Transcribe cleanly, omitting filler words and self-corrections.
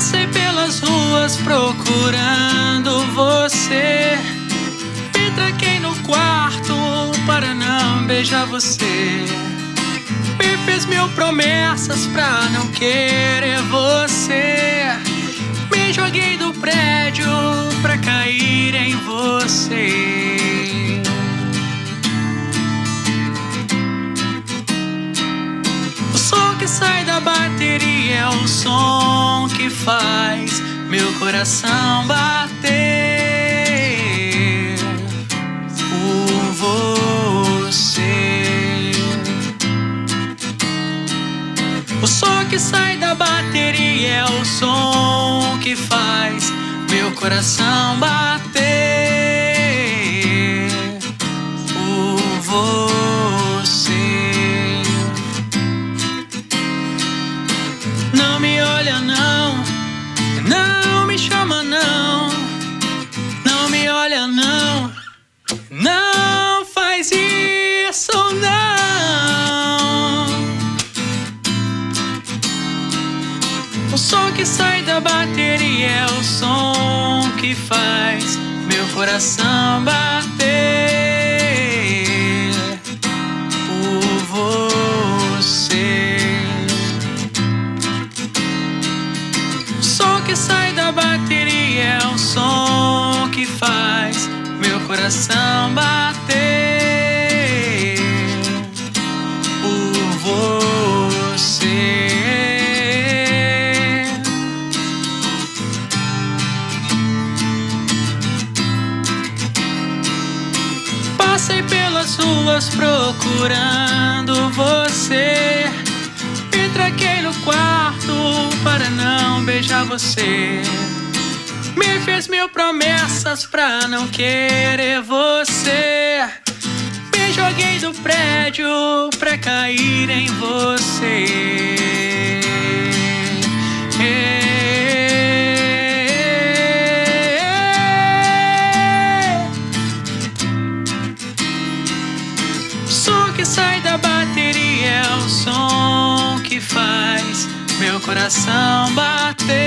Passei pelas ruas procurando você. Me tranquei no quarto para não beijar você. Me fez mil promessas pra não querer você. Me joguei do prédio pra cair em você. O som que sai da bateria é o som que faz meu coração bater por você. O som que sai da bateria é o som que faz meu coração bater por você. Não me olha não, não me chama não, não me olha não, não faz isso não. O som que sai da bateria é o som que faz meu coração bater por você. O som que sai da bateria é o som que faz meu coração bater por você. Passei pelas ruas procurando você. Me tranquei no quarto para não beijar você. Me fez mil promessas pra não querer você. Me joguei do prédio pra cair em você. O som que sai da bateria é o som que faz meu coração bater